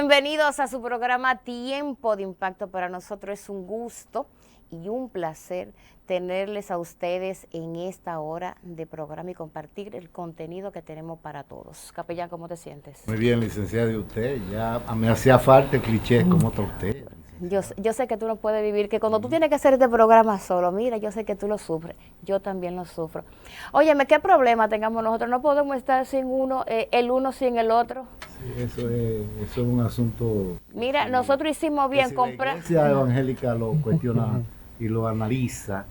Bienvenidos a su programa Tiempo de Impacto. Para nosotros es un gusto y un placer tenerles a ustedes en esta hora de programa y compartir el contenido que tenemos para todos. Capellán, ¿cómo te sientes? Muy bien, licenciada, y usted, ya me hacía falta el cliché, ¿cómo está usted? Yo sé que tú no puedes vivir, que cuando tú tienes que hacer este programa solo, mira, yo sé que tú lo sufres, yo también lo sufro. Óyeme, ¿qué problema tengamos nosotros? No podemos estar sin uno, el uno sin el otro. Sí, eso es un asunto... Mira, sí, nosotros hicimos bien comprar... Si la iglesia evangélica lo cuestiona y lo analiza,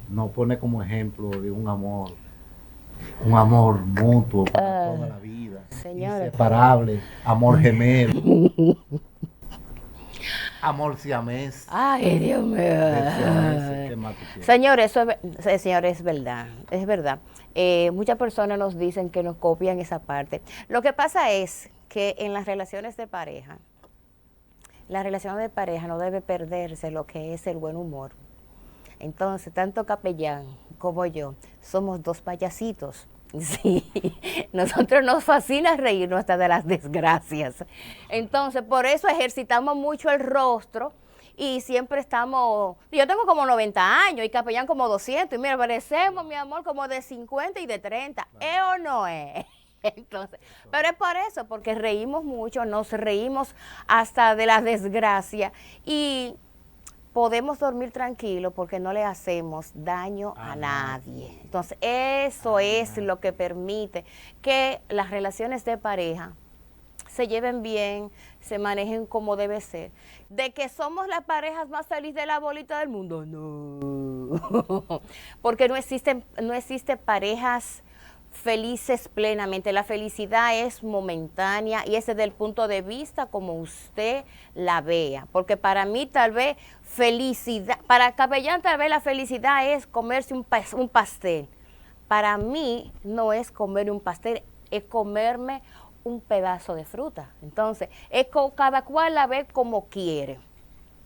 nos pone como ejemplo de un amor mutuo para toda la vida, señores, inseparable, amor gemelo, amor siamés. Ay, Dios mío. ¿Qué más tú quieres? Señores, señores, es verdad. Muchas personas nos dicen que nos copian esa parte. Lo que pasa es que en las relaciones de pareja, la relación de pareja no debe perderse lo que es el buen humor. Entonces, tanto Capellán como yo somos dos payasitos. Sí, nosotros nos fascina reírnos hasta de las desgracias. Entonces, por eso ejercitamos mucho el rostro y siempre estamos... Yo tengo como 90 años y Capellán como 200. Y mira, parecemos, mi amor, como de 50 y de 30. ¿Es o no es? Entonces, pero es por eso, porque reímos mucho, nos reímos hasta de la desgracia y podemos dormir tranquilos porque no le hacemos daño a nadie. Entonces, eso es lo que permite que las relaciones de pareja se lleven bien, se manejen como debe ser. De que somos las parejas más felices de la bolita del mundo, no. Porque no existe parejas felices plenamente. La felicidad es momentánea y es desde el punto de vista como usted la vea. Porque para mí tal vez felicidad, para Capellán tal vez la felicidad es comerse un pastel. Para mí no es comer un pastel, es comerme un pedazo de fruta. Entonces, cada cual la ve como quiere.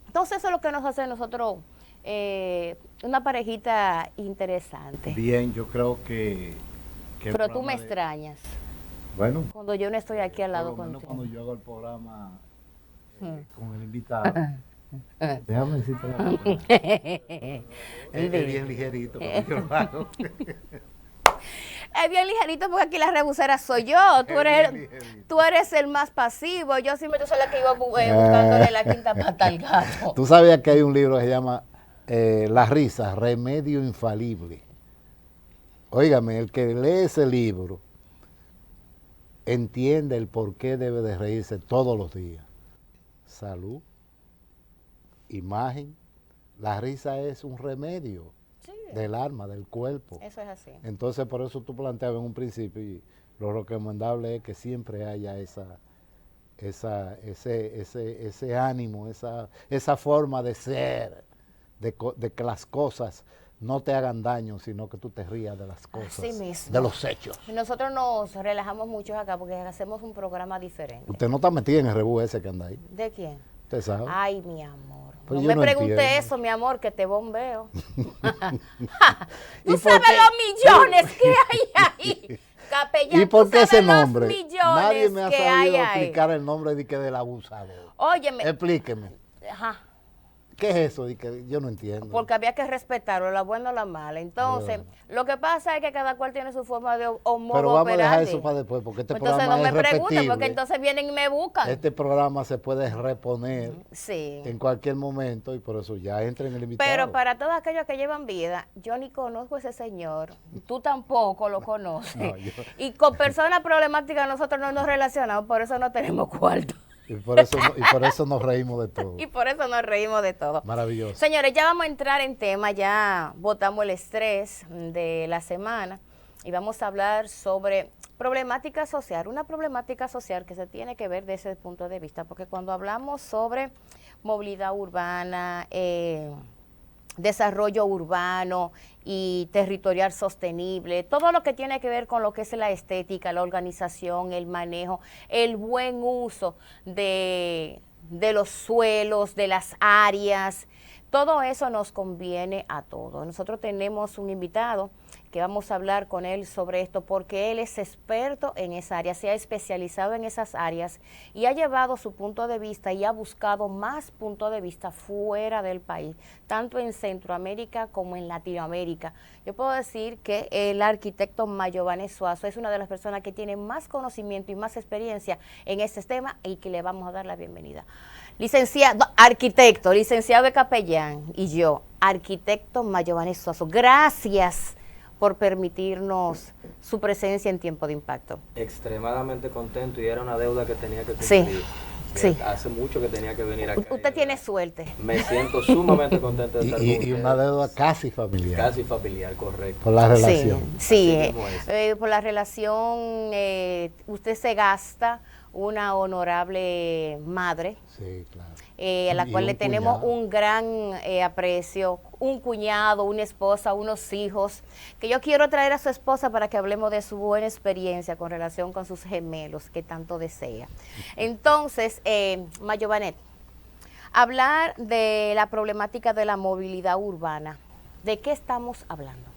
Entonces eso es lo que nos hace a nosotros una parejita interesante. Bien, yo creo que pero tú me extrañas. Bueno. Cuando yo no estoy aquí al lado por lo menos contigo. cuando yo hago el programa con el invitado, déjame decirte la cosa. Es bien ligerito cuando yo lo hago. Es bien ligerito porque aquí la rebusera soy yo. Tú eres el más pasivo. Yo siempre soy la que iba buscándole la quinta pata al gato. Tú sabías que hay un libro que se llama La risa, remedio infalible. Óigame, el que lee ese libro entiende el por qué debe de reírse todos los días. Salud, imagen, la risa es un remedio del alma, del cuerpo. Eso es así. Entonces, por eso tú planteabas en un principio, y lo recomendable es que siempre haya ese ánimo, esa forma de ser, de que las cosas no te hagan daño, sino que tú te rías de las cosas, de los hechos. Nosotros nos relajamos mucho acá porque hacemos un programa diferente. Usted no está metida en el rebú ese que anda ahí. ¿De quién? Usted sabe. Ay, mi amor. Pero no me pregunte eso, mi amor, que te bombeo. Tú sabes los millones que hay ahí. Capellán, ¿y por qué ese nombre? Nadie me ha sabido explicar el nombre del abusador. Óyeme. Explíqueme. Ajá. ¿Qué es eso? Yo no entiendo. Porque había que respetarlo, la buena o la mala. Entonces, lo que pasa es que cada cual tiene su forma de modo pero vamos operandi. a dejar eso para después, porque este entonces programa no me es pregunten, porque entonces vienen y me buscan. Este programa se puede reponer sí. en cualquier momento y por eso ya entra en el invitado. Pero para todos aquellos que llevan vida, yo ni conozco a ese señor, tú tampoco lo conoces. No, y con personas problemáticas nosotros no nos relacionamos, por eso no tenemos cuarto. Y por eso nos reímos de todo. Y por eso nos reímos de todo. Maravilloso. Señores, ya vamos a entrar en tema, ya botamos el estrés de la semana y vamos a hablar sobre problemática social, una problemática social que se tiene que ver desde ese punto de vista, porque cuando hablamos sobre movilidad urbana, desarrollo urbano y territorial sostenible, todo lo que tiene que ver con lo que es la estética, la organización, el manejo, el buen uso de los suelos, de las áreas, todo eso nos conviene a todos. Nosotros tenemos un invitado que vamos a hablar con él sobre esto, porque él es experto en esa área, se ha especializado en esas áreas y ha llevado su punto de vista y ha buscado más puntos de vista fuera del país, tanto en Centroamérica como en Latinoamérica. Yo puedo decir que el arquitecto Mayovanet Suazo es una de las personas que tiene más conocimiento y más experiencia en este tema y que le vamos a dar la bienvenida. Licenciado, arquitecto, licenciado de capellán, y yo, arquitecto Mayovanet Suazo, gracias por permitirnos su presencia en Tiempo de Impacto. Extremadamente contento, y era una deuda que tenía que cumplir. Sí. Hace mucho que tenía que venir acá. Usted tiene suerte. Me siento sumamente contento de estar con ustedes. Y una deuda casi familiar. Casi familiar, correcto. Por la relación. Sí, por la relación, usted se gasta una honorable madre, sí, claro, a la cual le tenemos cuñado, un gran aprecio, un cuñado, una esposa, unos hijos, que yo quiero traer a su esposa para que hablemos de su buena experiencia con relación con sus gemelos que tanto desea. Entonces, Mayovanet, hablar de la problemática de la movilidad urbana, ¿de qué estamos hablando?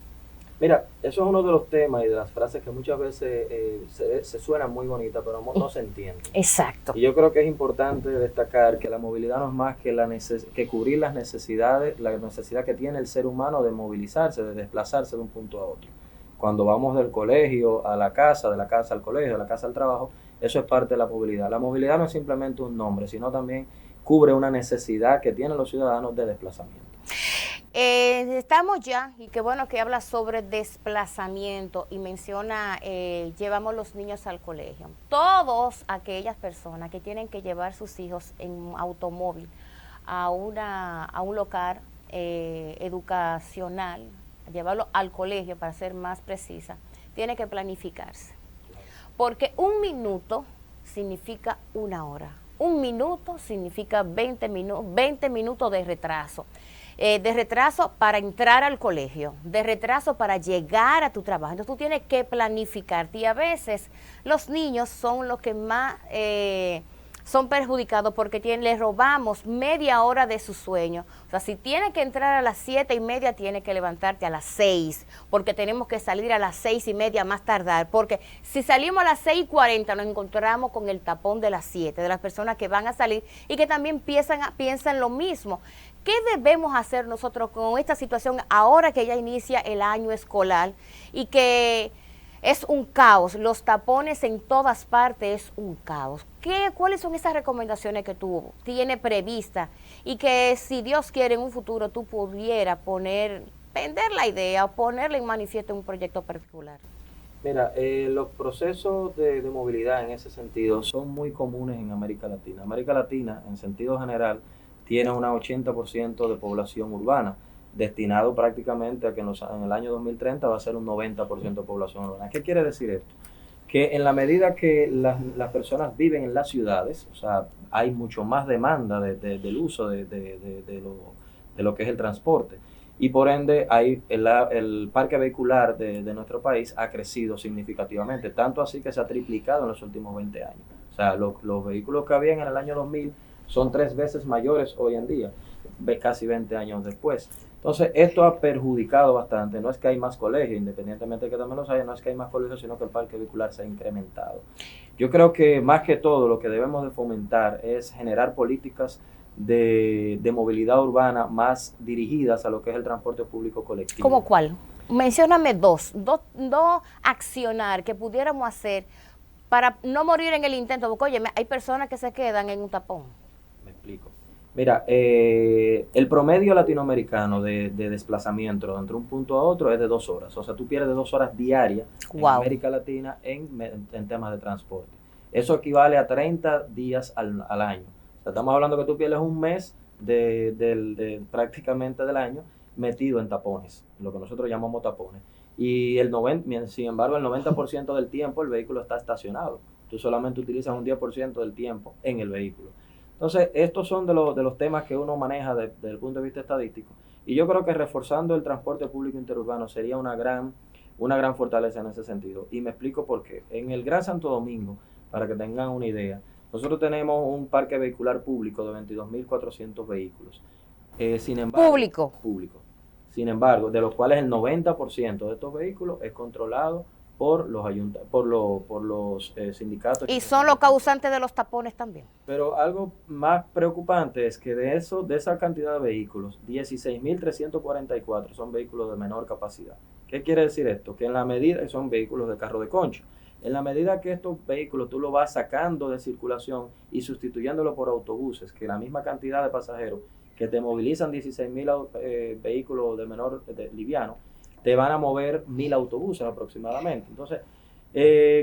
Mira, eso es uno de los temas y de las frases que muchas veces se suenan muy bonitas, pero no se entienden. Exacto. Y yo creo que es importante destacar que la movilidad no es más que cubrir las necesidades, la necesidad que tiene el ser humano de movilizarse, de desplazarse de un punto a otro. Cuando vamos del colegio a la casa, de la casa al colegio, de la casa al trabajo, eso es parte de la movilidad. La movilidad no es simplemente un nombre, sino también cubre una necesidad que tienen los ciudadanos de desplazamiento. Estamos ya, y qué bueno que habla sobre desplazamiento y menciona, llevamos los niños al colegio. Todas aquellas personas que tienen que llevar sus hijos en automóvil a un local educacional, llevarlo al colegio para ser más precisa, tiene que planificarse. Porque un minuto significa una hora. Un minuto significa 20 minutos de retraso. De retraso para entrar al colegio, de retraso para llegar a tu trabajo. Entonces tú tienes que planificarte, y a veces los niños son los que más son perjudicados porque les robamos media hora de su sueño. O sea, si tienes que entrar a las 7:30, tienes que levantarte a las 6, porque tenemos que salir a las 6:30 más tardar, porque si salimos a las 6:40 nos encontramos con el tapón de las 7, de las personas que van a salir y que también piensan lo mismo. ¿Qué debemos hacer nosotros con esta situación ahora que ya inicia el año escolar y que es un caos? Los tapones en todas partes es un caos. ¿Cuáles son esas recomendaciones que tú tienes previstas y que, si Dios quiere, en un futuro tú pudieras vender la idea o ponerla en manifiesto en un proyecto particular? Mira, los procesos de movilidad en ese sentido son muy comunes en América Latina. América Latina, en sentido general, tiene un 80% de población urbana, destinado prácticamente a que en el año 2030 va a ser un 90% de población urbana. ¿Qué quiere decir esto? Que en la medida que las personas viven en las ciudades, o sea, hay mucho más demanda del uso de lo que es el transporte, y por ende el parque vehicular de nuestro país ha crecido significativamente, tanto así que se ha triplicado en los últimos 20 años. O sea, los vehículos que habían en el año 2000 son 3 veces mayores hoy en día, casi 20 años después. Entonces, esto ha perjudicado bastante. No es que hay más colegios, independientemente de que también los haya, no es que hay más colegios, sino que el parque vehicular se ha incrementado. Yo creo que más que todo lo que debemos de fomentar es generar políticas de movilidad urbana más dirigidas a lo que es el transporte público colectivo. ¿Cómo cuál? Mencióname dos accionar que pudiéramos hacer para no morir en el intento, porque oye, hay personas que se quedan en un tapón. Me explico. Mira, el promedio latinoamericano de desplazamiento entre un punto a otro es de 2 horas. O sea, tú pierdes 2 horas diarias en América Latina en temas de transporte. Eso equivale a 30 días al año. O sea, estamos hablando que tú pierdes un mes prácticamente del año metido en tapones, lo que nosotros llamamos tapones. Y sin embargo, el 90% del tiempo el vehículo está estacionado. Tú solamente utilizas un 10% del tiempo en el vehículo. Entonces, estos son de los temas que uno maneja desde el punto de vista estadístico. Y yo creo que reforzando el transporte público interurbano sería una gran fortaleza en ese sentido. Y me explico por qué. En el Gran Santo Domingo, para que tengan una idea, nosotros tenemos un parque vehicular público de 22.400 vehículos. Sin embargo, Público. Sin embargo, de los cuales el 90% de estos vehículos es controlado por los sindicatos. Y son los causantes de los tapones también. Pero algo más preocupante es que de esa cantidad de vehículos, 16.344 son vehículos de menor capacidad. ¿Qué quiere decir esto? Que en la medida, son vehículos de carro de concho, en la medida que estos vehículos tú los vas sacando de circulación y sustituyéndolo por autobuses, que la misma cantidad de pasajeros que te movilizan 16.000 vehículos de menor liviano, te van a mover 1.000 autobuses aproximadamente. Entonces,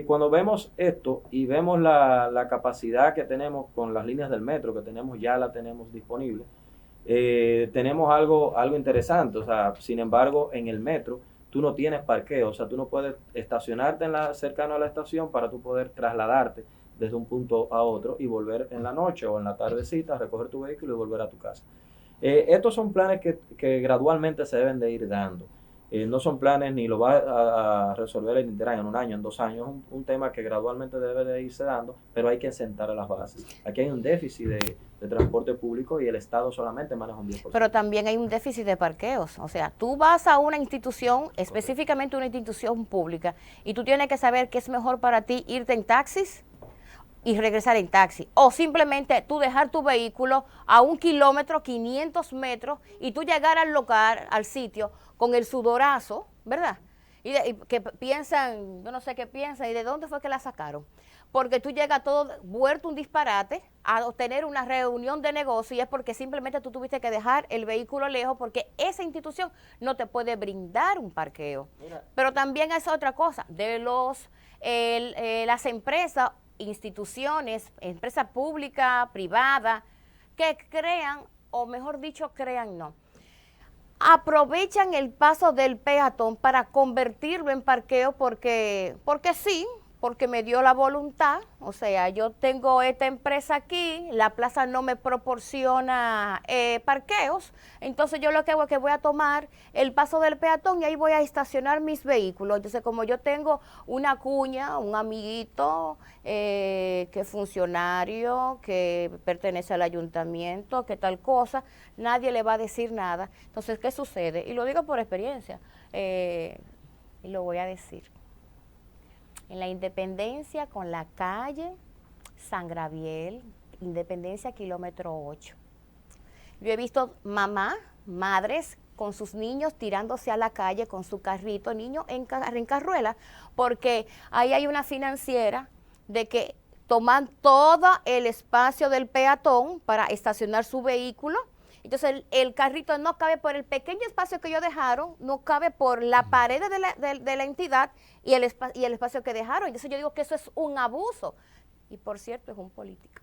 cuando vemos esto y vemos la capacidad que tenemos con las líneas del metro, que ya la tenemos disponible, tenemos algo interesante. O sea, sin embargo, en el metro tú no tienes parqueo, o sea, tú no puedes estacionarte cercano a la estación para tú poder trasladarte desde un punto a otro y volver en la noche o en la tardecita a recoger tu vehículo y volver a tu casa. Estos son planes que gradualmente se deben de ir dando. No son planes ni lo va a resolver el Interañ en un año, en 2 años. Es un tema que gradualmente debe de irse dando, pero hay que sentar a las bases. Aquí hay un déficit de transporte público y el Estado solamente maneja un 10%. Pero también hay un déficit de parqueos. O sea, tú vas a una institución, específicamente una institución pública, y tú tienes que saber qué es mejor para ti, irte en taxis y regresar en taxi, o simplemente tú dejar tu vehículo a 1 kilómetro, 500 metros, y tú llegar al lugar, al sitio, con el sudorazo, ¿verdad? Y que piensan, yo no sé qué piensan, ¿y de dónde fue que la sacaron? Porque tú llegas todo vuelto un disparate a obtener una reunión de negocio, y es porque simplemente tú tuviste que dejar el vehículo lejos porque esa institución no te puede brindar un parqueo. Mira. Pero también es otra cosa, de las empresas, instituciones, empresas públicas, privadas, que crean, o mejor dicho, aprovechan el paso del peatón para convertirlo en parqueo porque sí, porque me dio la voluntad. O sea, yo tengo esta empresa aquí, la plaza no me proporciona parqueos, entonces yo lo que hago es que voy a tomar el paso del peatón y ahí voy a estacionar mis vehículos. Entonces, como yo tengo una cuña, un amiguito que es funcionario, que pertenece al ayuntamiento, que tal cosa, nadie le va a decir nada. Entonces, ¿qué sucede? Y lo digo por experiencia, y lo voy a decir. En la Independencia con la calle San Gabriel, Independencia kilómetro 8. Yo he visto madres con sus niños tirándose a la calle con su carrito, niños en carruela, porque ahí hay una financiera de que toman todo el espacio del peatón para estacionar su vehículo. Entonces el carrito no cabe por el pequeño espacio que ellos dejaron, no cabe por la pared de la entidad y el espacio que dejaron. Entonces yo digo que eso es un abuso. Y por cierto, es un político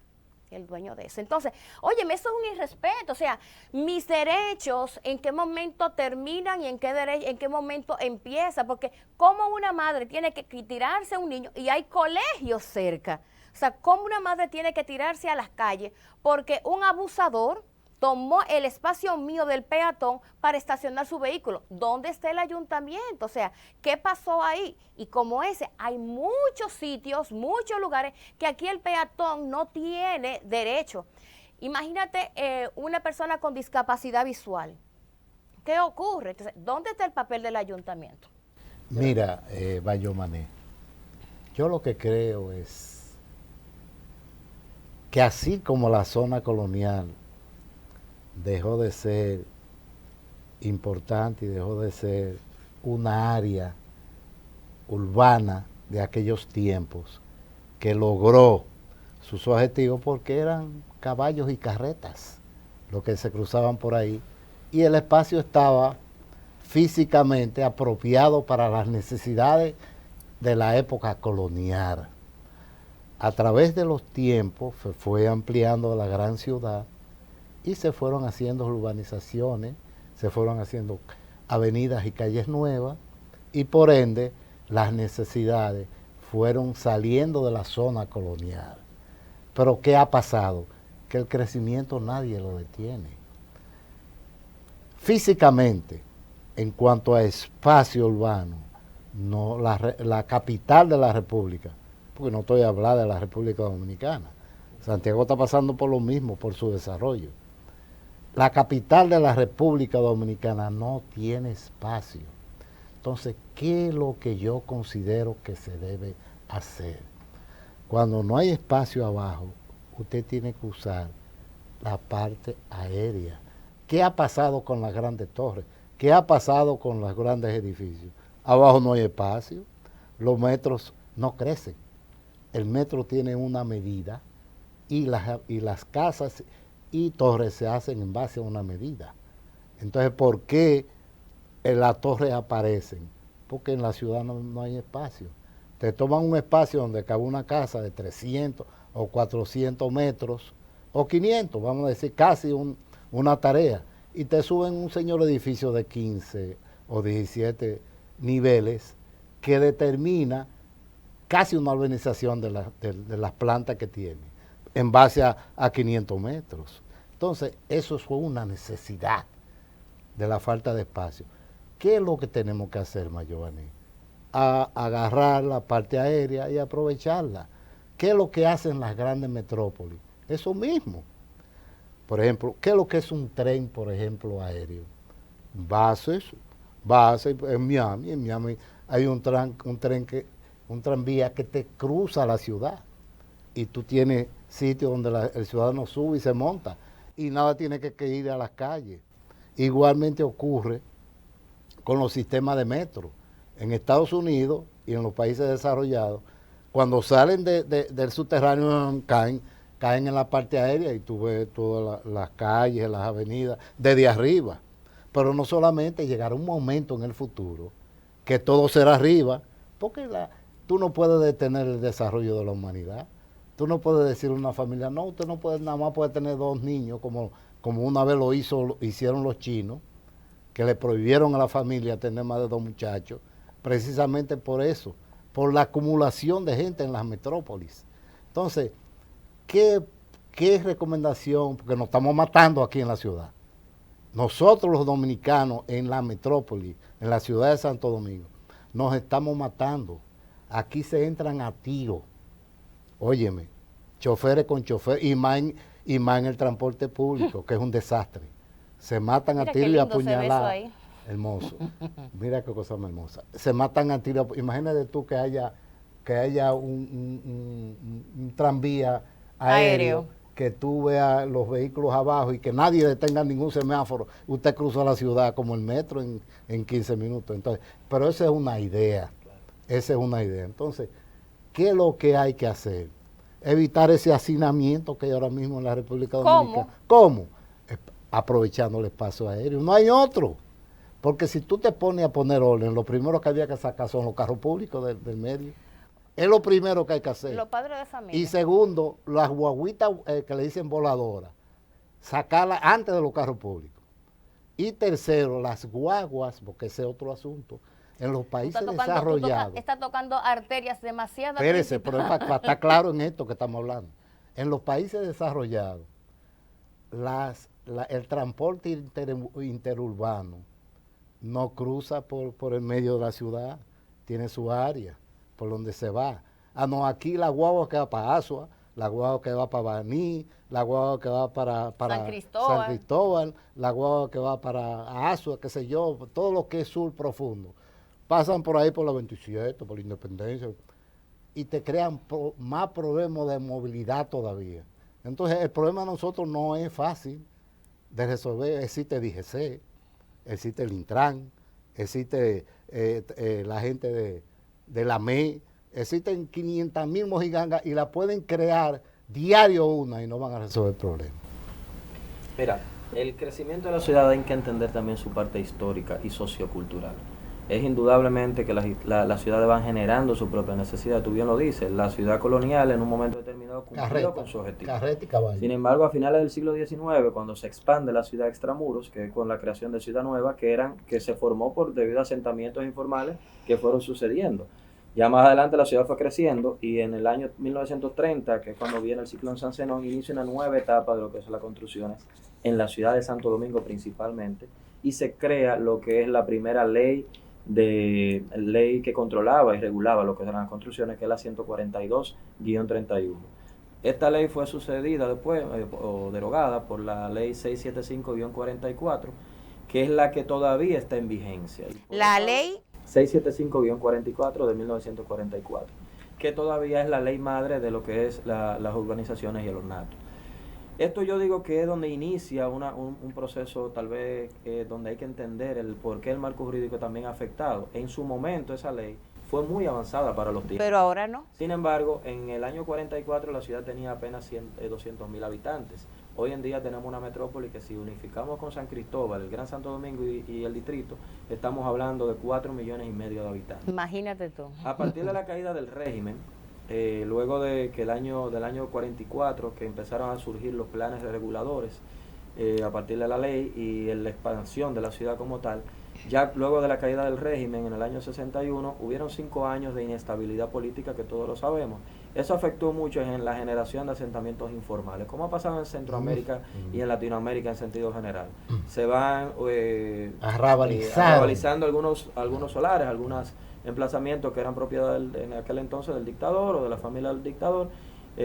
el dueño de eso. Entonces, óyeme, eso es un irrespeto. O sea, mis derechos, ¿en qué momento terminan y en qué momento empieza? Porque como una madre tiene que tirarse a un niño y hay colegios cerca. O sea, ¿cómo una madre tiene que tirarse a las calles porque un abusador tomó el espacio mío del peatón para estacionar su vehículo? ¿Dónde está el ayuntamiento? O sea, ¿qué pasó ahí? Y como ese, hay muchos sitios, muchos lugares que aquí el peatón no tiene derecho. Imagínate una persona con discapacidad visual. ¿Qué ocurre? Entonces, ¿dónde está el papel del ayuntamiento? Mira, Bayomané, yo lo que creo es que así como la zona colonial dejó de ser importante y dejó de ser una área urbana de aquellos tiempos que logró sus objetivos porque eran caballos y carretas los que se cruzaban por ahí y el espacio estaba físicamente apropiado para las necesidades de la época colonial. A través de los tiempos se fue ampliando la gran ciudad y se fueron haciendo urbanizaciones, se fueron haciendo avenidas y calles nuevas y por ende las necesidades fueron saliendo de la zona colonial. Pero ¿qué ha pasado? Que el crecimiento nadie lo detiene. Físicamente, en cuanto a espacio urbano, no, la capital de la República, porque no estoy hablando de la República Dominicana, Santiago está pasando por lo mismo, por su desarrollo. La capital de la República Dominicana no tiene espacio. Entonces, ¿qué es lo que yo considero que se debe hacer? Cuando no hay espacio abajo, usted tiene que usar la parte aérea. ¿Qué ha pasado con las grandes torres? ¿Qué ha pasado con los grandes edificios? Abajo no hay espacio, los metros no crecen. El metro tiene una medida y las casas y torres se hacen en base a una medida. Entonces, ¿por qué en las torres aparecen? Porque en la ciudad no hay espacio. Te toman un espacio donde cabe una casa de 300 o 400 metros, o 500, vamos a decir, casi una tarea, y te suben un señor edificio de 15 o 17 niveles que determina casi una urbanización de las plantas que tiene, en base a 500 metros. Entonces, eso fue una necesidad de la falta de espacio. ¿Qué es lo que tenemos que hacer, Mayovani? A agarrar la parte aérea y aprovecharla. ¿Qué es lo que hacen las grandes metrópolis? Eso mismo. Por ejemplo, ¿qué es lo que es un tren, por ejemplo, aéreo? Bases en Miami hay un tranvía que te cruza la ciudad y tú tienes sitios donde el ciudadano sube y se monta y nada tiene que ir a las calles. Igualmente ocurre con los sistemas de metro. En Estados Unidos y en los países desarrollados, cuando salen del subterráneo caen en la parte aérea y tú ves todas las calles, las avenidas, desde arriba. Pero no solamente, llegará un momento en el futuro que todo será arriba, porque tú no puedes detener el desarrollo de la humanidad. Tú no puedes decirle a una familia, no, usted no puede, nada más puede tener 2 niños, como una vez hicieron los chinos, que le prohibieron a la familia tener más de 2 muchachos, precisamente por eso, por la acumulación de gente en las metrópolis. Entonces, ¿qué recomendación? Porque nos estamos matando aquí en la ciudad. Nosotros los dominicanos en la metrópoli, en la ciudad de Santo Domingo, nos estamos matando. Aquí se entran a tiro. Óyeme, choferes con choferes, y más en el transporte público, que es un desastre. Se matan a tiro y a puñaladas. Hermoso. Mira qué cosa más hermosa. Se matan a tiro. Imagínate tú que haya un tranvía aéreo, que tú veas los vehículos abajo y que nadie detenga ningún semáforo. Usted cruza la ciudad como el metro en 15 minutos. Entonces, pero esa es una idea. Esa es una idea. Entonces, ¿qué es lo que hay que hacer? Evitar ese hacinamiento que hay ahora mismo en la República Dominicana. ¿Cómo? Aprovechando el espacio aéreo. No hay otro. Porque si tú te pones a poner orden, lo primero que había que sacar son los carros públicos del medio. Es lo primero que hay que hacer. Los padres de familia. Y segundo, las guaguitas que le dicen voladoras, sacarlas antes de los carros públicos. Y tercero, las guaguas, porque ese es otro asunto, en los países desarrollados. Está tocando arterias demasiado. Espérese, pero es para estar claro en esto que estamos hablando. En los países desarrollados, el transporte interurbano no cruza por el medio de la ciudad, tiene su área por donde se va. Ah, no, aquí la guagua que va para Asua, la guagua que va para Baní, la guagua que va para San Cristóbal, la guagua que va para Asua, qué sé yo, todo lo que es sur profundo. Pasan por ahí por la 27, por la Independencia, y te crean más problemas de movilidad todavía. Entonces, el problema de nosotros no es fácil de resolver. Existe DGC, existe el Intran, existe la gente de la ME, existen 500,000 mojigangas y la pueden crear diario una y no van a resolver el problema. Mira, el crecimiento de la ciudad hay que entender también su parte histórica y sociocultural. Es indudablemente que las ciudades van generando su propia necesidad, tú bien lo dices, la ciudad colonial en un momento determinado cumplió con su objetivo. Sin embargo, a finales del siglo XIX, cuando se expande la ciudad extramuros, que es con la creación de Ciudad Nueva, que se formó debido a asentamientos informales que fueron sucediendo. Ya más adelante la ciudad fue creciendo y en el año 1930, que es cuando viene el ciclón San Zenón, inicia una nueva etapa de lo que son las construcciones en la ciudad de Santo Domingo principalmente, y se crea lo que es la primera ley que controlaba y regulaba lo que eran las construcciones, que es la 142-31. Esta ley fue sucedida después o derogada por la ley 675-44, que es la que todavía está en vigencia. La ley 675-44 de 1944, que todavía es la ley madre de lo que es las urbanizaciones y el ornato. Esto yo digo que es donde inicia un proceso tal vez donde hay que entender el por qué el marco jurídico también ha afectado. En su momento esa ley fue muy avanzada para los tiempos. pero ahora no. Sin embargo, en el año 44 la ciudad tenía apenas 200.000 habitantes. Hoy en día tenemos una metrópoli que si unificamos con San Cristóbal, el Gran Santo Domingo y el distrito, estamos hablando de 4,5 millones de habitantes. Imagínate tú. A partir de la caída del régimen, luego de que del año 44, que empezaron a surgir los planes reguladores, a partir de la ley y la expansión de la ciudad como tal, ya luego de la caída del régimen en el año 61, hubieron 5 años de inestabilidad política que todos lo sabemos. Eso afectó mucho en la generación de asentamientos informales, como ha pasado en Centroamérica y en Latinoamérica en sentido general. Se van arrabalizando algunos solares, algunos emplazamientos que eran propiedad en aquel entonces del dictador o de la familia del dictador.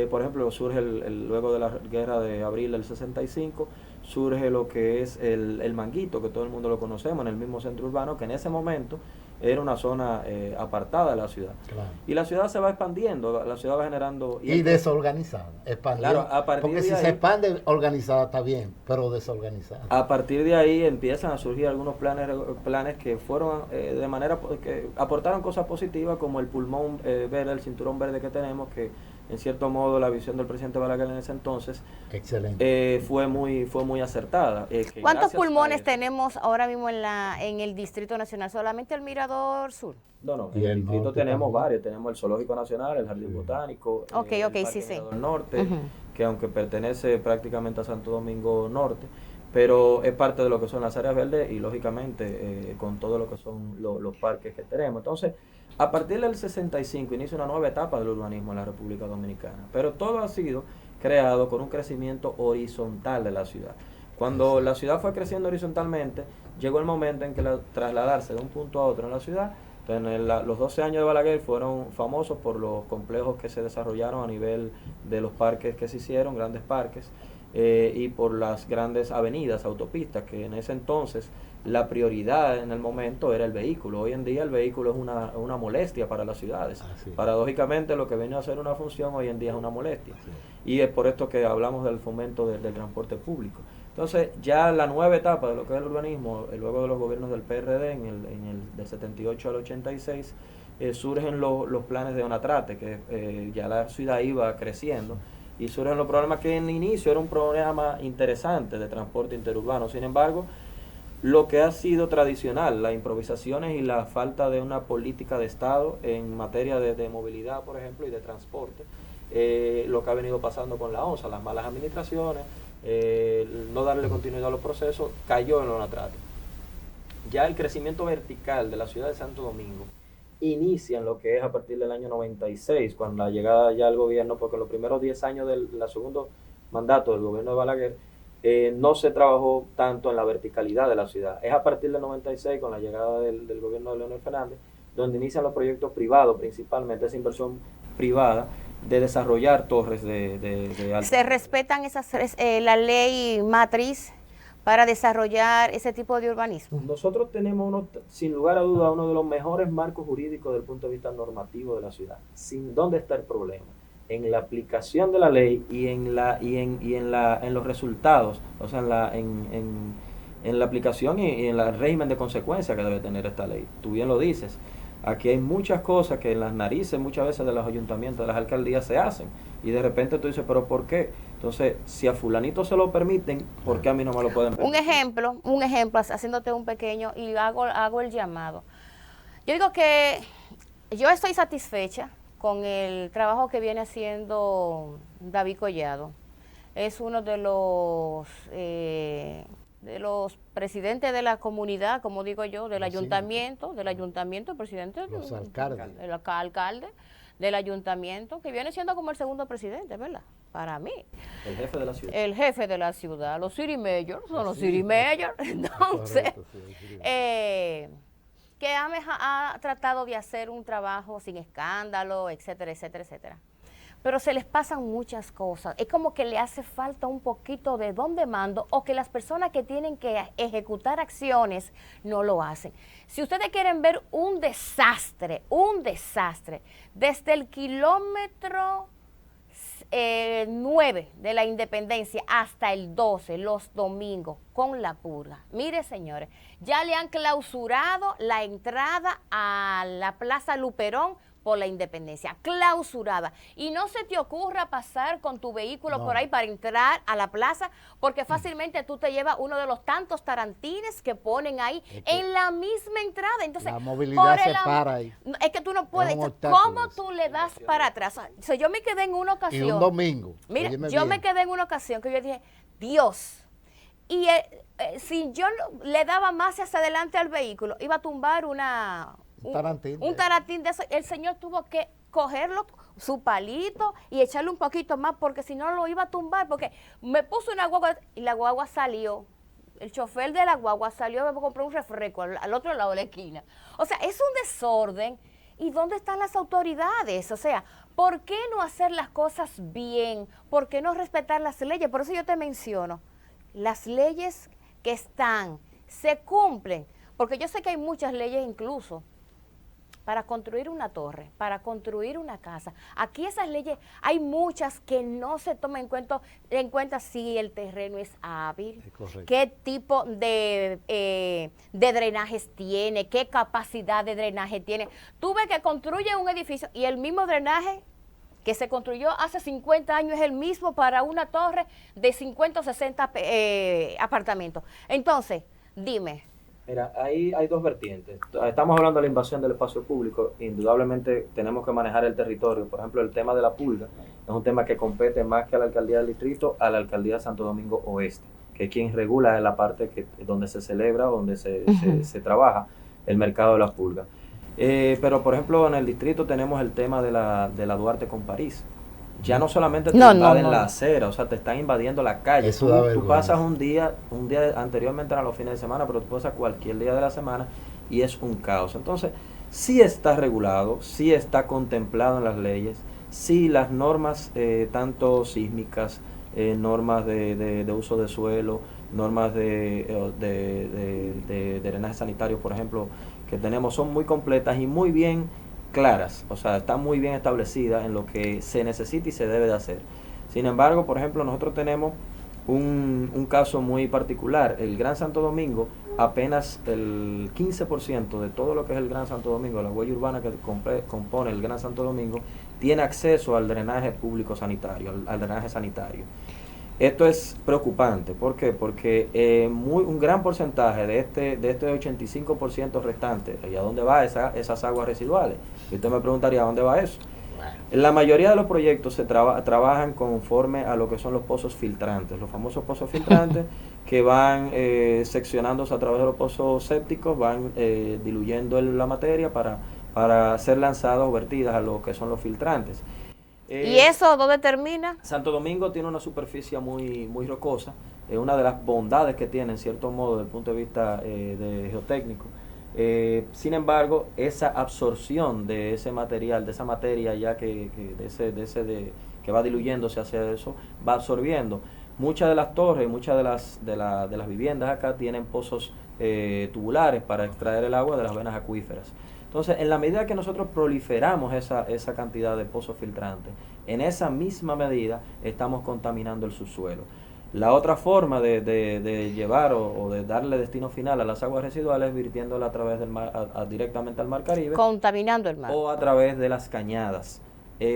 Por ejemplo, surge luego de la guerra de abril del 65, surge lo que es el Manguito, que todo el mundo lo conocemos, en el mismo centro urbano, que en ese momento era una zona apartada de la ciudad. Claro. Y la ciudad se va expandiendo, la ciudad va generando... Y desorganizada, expandiendo. Claro, porque si se expande organizada está bien, pero desorganizada. A partir de ahí empiezan a surgir algunos planes que fueron de manera que aportaron cosas positivas, como el pulmón verde, el cinturón verde que tenemos, que en cierto modo la visión del presidente Balaguer en ese entonces fue muy acertada. ¿Cuántos pulmones tenemos ahora mismo en el Distrito Nacional? ¿Solamente el Mirador Sur? No, en el distrito tenemos varios, tenemos el Zoológico Nacional, el Jardín Botánico, el Parque Mirador Norte, que aunque pertenece prácticamente a Santo Domingo Norte, pero es parte de lo que son las áreas verdes y lógicamente con todo lo que son los parques que tenemos. Entonces, a partir del 65 inicia una nueva etapa del urbanismo en la República Dominicana, pero todo ha sido creado con un crecimiento horizontal de la ciudad. Cuando la ciudad fue creciendo horizontalmente, llegó el momento en que trasladarse de un punto a otro en la ciudad. Entonces, los 12 años de Balaguer fueron famosos por los complejos que se desarrollaron a nivel de los parques que se hicieron, grandes parques, y por las grandes avenidas, autopistas, que en ese entonces la prioridad en el momento era el vehículo. Hoy en día el vehículo es una molestia para las ciudades. Paradójicamente, lo que venía a ser una función hoy en día es una molestia. Y es por esto que hablamos del fomento del transporte público. Entonces, ya la nueva etapa de lo que es el urbanismo, luego de los gobiernos del PRD, del 78 al 86, surgen los planes de Onatrate, que ya la ciudad iba creciendo, y surgen los problemas que en inicio era un programa interesante de transporte interurbano. Sin embargo, lo que ha sido tradicional, las improvisaciones y la falta de una política de Estado en materia de movilidad, por ejemplo, y de transporte, lo que ha venido pasando con la ONSA, las malas administraciones, no darle continuidad a los procesos, cayó en lo Onatrate. Ya el crecimiento vertical de la ciudad de Santo Domingo inicia en lo que es a partir del año 96, cuando la llegada ya al gobierno, porque los primeros 10 años del segundo mandato del gobierno de Balaguer, no se trabajó tanto en la verticalidad de la ciudad. Es a partir del 96, con la llegada del gobierno de Leonel Fernández, donde inician los proyectos privados, principalmente esa inversión privada, de desarrollar torres de alta. ¿Se respetan la ley matriz para desarrollar ese tipo de urbanismo? Nosotros tenemos, sin lugar a duda, uno de los mejores marcos jurídicos desde el punto de vista normativo de la ciudad. ¿Dónde está el problema? En la aplicación de la ley y en los resultados, o sea, en la aplicación y en el régimen de consecuencias que debe tener esta ley. Tú bien lo dices. Aquí hay muchas cosas que en las narices muchas veces de los ayuntamientos, de las alcaldías se hacen, y de repente tú dices, ¿pero por qué? Entonces, si a fulanito se lo permiten, ¿por qué a mí no me lo pueden permitir? Un ejemplo, haciéndote un pequeño, y hago el llamado. Yo digo que yo estoy satisfecha con el trabajo que viene haciendo David Collado. Es uno de los presidentes de la comunidad, como digo yo, del ayuntamiento, presidente, los alcaldes. El alcalde del ayuntamiento, que viene siendo como el segundo presidente, ¿verdad? Para mí. El jefe de la ciudad. El jefe de la ciudad. Los city mayors son los city mayors. Entonces, que ha tratado de hacer un trabajo sin escándalo, etcétera, etcétera, etcétera. pero se les pasan muchas cosas. Es como que le hace falta un poquito de don de mando o que las personas que tienen que ejecutar acciones no lo hacen. Si ustedes quieren ver un desastre, desde el kilómetro 9 de la Independencia hasta el 12, los domingos, con la purga. Mire, señores, ya le han clausurado la entrada a la Plaza Luperón por la Independencia, clausurada. Y no se te ocurra pasar con tu vehículo por ahí para entrar a la plaza, porque fácilmente tú te llevas uno de los tantos tarantines que ponen ahí en la misma entrada. Entonces, la movilidad se para ahí. Es que tú no puedes. ¿Cómo tú le das para atrás? O sea, yo me quedé en una ocasión. Y un domingo. Mira, yo me quedé en una ocasión que yo dije, Dios, y si yo le daba más hacia adelante al vehículo, iba a tumbar un tarantín de eso. El señor tuvo que cogerlo, su palito, y echarle un poquito más, porque si no lo iba a tumbar, porque me puso una guagua y la guagua salió. El chofer de la guagua salió a comprar un refresco al otro lado de la esquina. O sea, es un desorden. ¿Y dónde están las autoridades? O sea, ¿por qué no hacer las cosas bien? ¿Por qué no respetar las leyes? Por eso yo te menciono, las leyes que están, se cumplen, porque yo sé que hay muchas leyes incluso para construir una torre, para construir una casa. Aquí esas leyes, hay muchas que no se toman en cuenta si el terreno es hábil, qué tipo de drenajes tiene, qué capacidad de drenaje tiene. Tú ves que construyen un edificio y el mismo drenaje que se construyó hace 50 años es el mismo para una torre de 50 o 60 apartamentos. Entonces, dime. Mira, ahí hay dos vertientes. Estamos hablando de la invasión del espacio público. Indudablemente tenemos que manejar el territorio. Por ejemplo, el tema de la pulga es un tema que compete más que a la alcaldía del distrito, a la alcaldía de Santo Domingo Oeste, que es quien regula la parte donde se celebra, donde se trabaja el mercado de la pulga. Pero, por ejemplo, en el distrito tenemos el tema de la Duarte con París. Ya no solamente te invaden la acera, o sea, te están invadiendo la calle. Eso tú pasas un día anteriormente eran los fines de semana, pero tú pasas cualquier día de la semana y es un caos. Entonces, sí está regulado, sí está contemplado en las leyes, sí las normas tanto sísmicas, normas de uso de suelo, normas de drenaje sanitario, por ejemplo, que tenemos son muy completas y muy bien claras, o sea, está muy bien establecida en lo que se necesita y se debe de hacer. Sin embargo, por ejemplo, nosotros tenemos un caso muy particular. El Gran Santo Domingo, apenas el 15% de todo lo que es el Gran Santo Domingo, la huella urbana que compone el Gran Santo Domingo, tiene acceso al drenaje público sanitario, al drenaje sanitario. Esto es preocupante. ¿Por qué? Porque un gran porcentaje de este 85% restante, ¿y a dónde va esas aguas residuales? Y usted me preguntaría, ¿a dónde va eso? La mayoría de los proyectos se trabajan conforme a lo que son los pozos filtrantes, los famosos pozos filtrantes que van seccionándose a través de los pozos sépticos, van diluyendo la materia para ser lanzadas o vertidas a lo que son los filtrantes. ¿Y eso dónde termina? Santo Domingo tiene una superficie muy, muy rocosa, es una de las bondades que tiene en cierto modo desde el punto de vista de geotécnico. Sin embargo, esa absorción de ese material, de esa materia ya que va diluyéndose hacia eso, va absorbiendo. Muchas de las torres, muchas de las viviendas acá tienen pozos tubulares para extraer el agua de las venas acuíferas. Entonces, en la medida que nosotros proliferamos esa cantidad de pozos filtrantes, en esa misma medida estamos contaminando el subsuelo. La otra forma de llevar o de darle destino final a las aguas residuales es virtiéndola a través del mar, directamente al Mar Caribe. Contaminando el mar. O a través de las cañadas.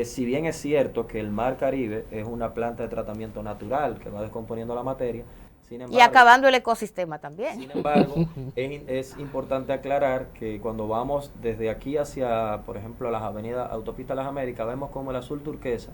Si bien es cierto que el Mar Caribe es una planta de tratamiento natural que va descomponiendo la materia, sin embargo, y acabando el ecosistema también. Sin embargo, es importante aclarar que cuando vamos desde aquí hacia, por ejemplo, las avenidas Autopista Las Américas, vemos como el azul turquesa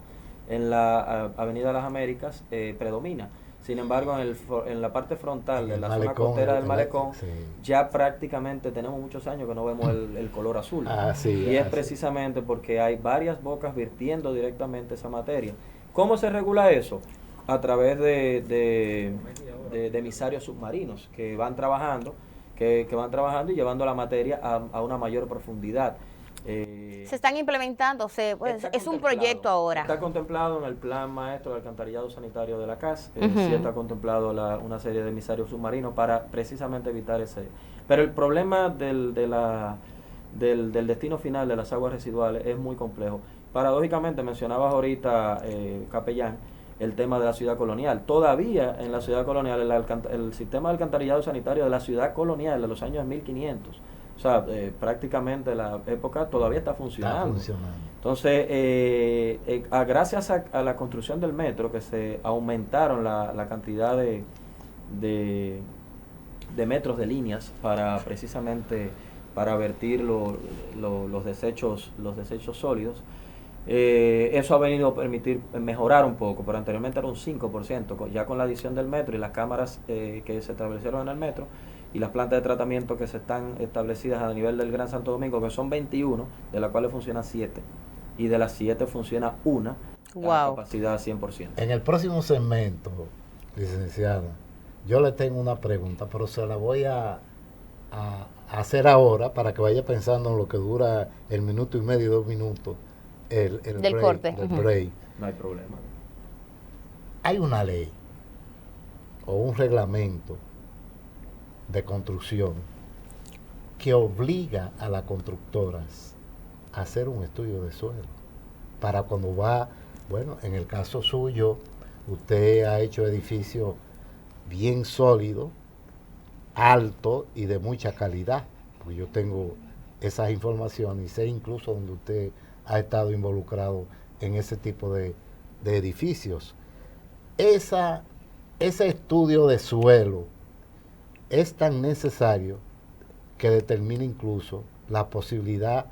en la Avenida Las Américas predomina. Sin embargo, en la parte frontal de la zona costera del malecón, sí, ya prácticamente tenemos muchos años que no vemos el color azul. Y es precisamente porque hay varias bocas virtiendo directamente esa materia. ¿Cómo se regula eso? A través de emisarios submarinos que van trabajando y llevando la materia a una mayor profundidad. Se están implementando, pues, es un proyecto ahora. Está contemplado en el Plan Maestro de Alcantarillado Sanitario de la CAS, sí está contemplado una serie de emisarios submarinos para precisamente evitar ese. Pero el problema del destino final de las aguas residuales es muy complejo. Paradójicamente, mencionabas ahorita, Capellán, el tema de la ciudad colonial. Todavía en la ciudad colonial, el sistema de alcantarillado sanitario de la ciudad colonial de los años 1500, o sea, prácticamente la época todavía está funcionando. Entonces, gracias a la construcción del metro, que se aumentaron la cantidad de metros de líneas para precisamente para vertir los desechos sólidos, eso ha venido a permitir mejorar un poco, pero anteriormente era un 5%, ya con la adición del metro y las cámaras que se establecieron en el metro y las plantas de tratamiento que se están establecidas a nivel del Gran Santo Domingo, que son 21, de las cuales funcionan 7, y de las 7 funciona una, a capacidad 100%. En el próximo segmento, licenciada, yo le tengo una pregunta, pero se la voy a hacer ahora para que vaya pensando en lo que dura el minuto y medio, 2 minutos, el del break, corte. del break. No hay problema. Hay una ley o un reglamento de construcción que obliga a las constructoras a hacer un estudio de suelo para cuando va, bueno, en el caso suyo, usted ha hecho edificios bien sólidos, altos y de mucha calidad, porque yo tengo esas informaciones y sé incluso donde usted ha estado involucrado en ese tipo de edificios. Ese estudio de suelo es tan necesario que determina incluso la posibilidad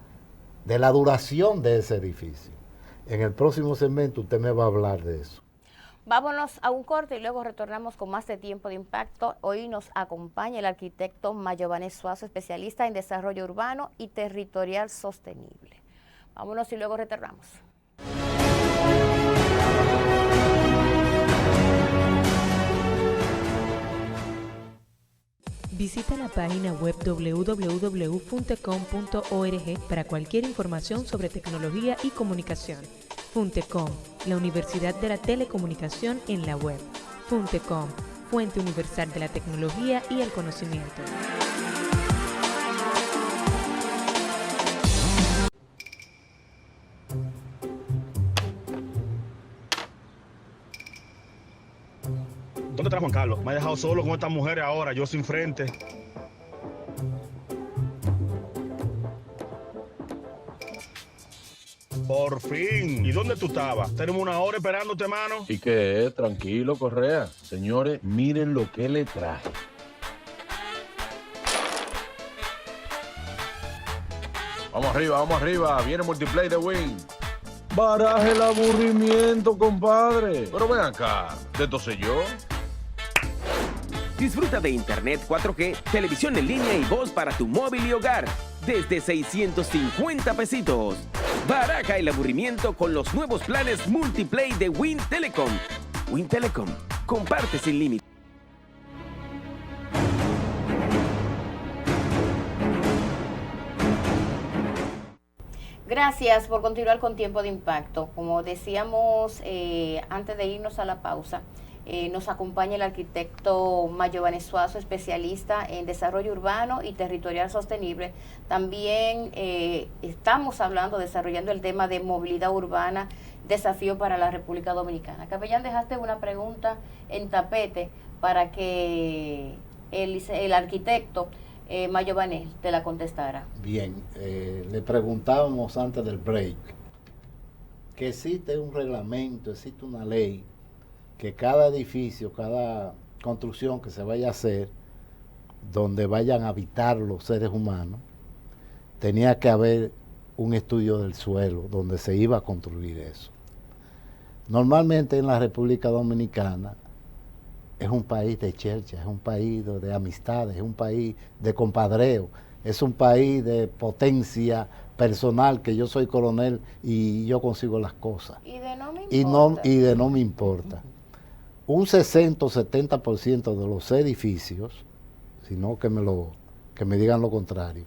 de la duración de ese edificio. En el próximo segmento usted me va a hablar de eso. Vámonos a un corte y luego retornamos con más de Tiempo de Impacto. Hoy nos acompaña el arquitecto Mayovanés Suazo, especialista en desarrollo urbano y territorial sostenible. Vámonos y luego retornamos. Visita la página web www.funtecom.org para cualquier información sobre tecnología y comunicación. Funtecom, la Universidad de la Telecomunicación en la web. Funtecom, fuente universal de la tecnología y el conocimiento. ¿Dónde está Juan Carlos? Me ha dejado solo con estas mujeres ahora, yo sin frente. Por fin. ¿Y dónde tú estabas? Tenemos una hora esperándote, mano. ¿Y qué es? Tranquilo, Correa. Señores, miren lo que le traje. Vamos arriba. Viene Multiplay de Win. Baraje el aburrimiento, compadre. Pero ven acá, ¿de esto sé yo? Disfruta de Internet 4G, televisión en línea y voz para tu móvil y hogar desde 650 pesitos. Baraja el aburrimiento con los nuevos planes Multiplay de Win Telecom. Win Telecom, comparte sin límite. Gracias por continuar con Tiempo de Impacto. Como decíamos antes de irnos a la pausa, nos acompaña el arquitecto Mayovanés Suazo, especialista en desarrollo urbano y territorial sostenible. También estamos desarrollando el tema de movilidad urbana, desafío para la República Dominicana. Capellán, dejaste una pregunta en tapete para que el arquitecto Mayovanés te la contestara. Bien, le preguntábamos antes del break que existe un reglamento, existe una ley que cada edificio, cada construcción que se vaya a hacer, donde vayan a habitar los seres humanos, tenía que haber un estudio del suelo donde se iba a construir eso. Normalmente en la República Dominicana es un país de chercha, es un país de amistades, es un país de compadreo, es un país de potencia personal, que yo soy coronel y yo consigo las cosas. Y de no me importa. Y de no me importa. Un 60 o 70% de los edificios, sino que me digan lo contrario,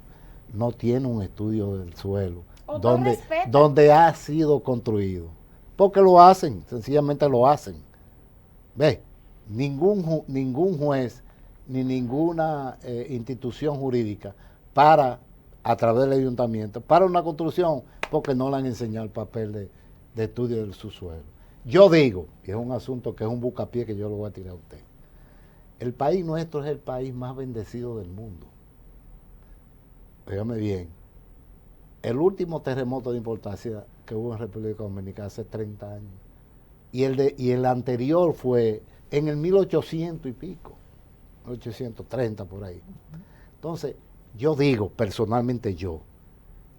no tiene un estudio del suelo O no donde, respeta. donde ha sido construido. Porque lo hacen, sencillamente lo hacen. Ve, ningún juez ni ninguna institución jurídica para, a través del ayuntamiento, para una construcción porque no le han enseñado el papel de estudio del subsuelo. Yo digo, y es un asunto que es un buscapié que yo lo voy a tirar a usted, el país nuestro es el país más bendecido del mundo. Óigame bien, el último terremoto de importancia que hubo en República Dominicana hace 30 años, y el anterior fue en el 1800 y pico, 1830 por ahí. Entonces, yo digo, personalmente yo,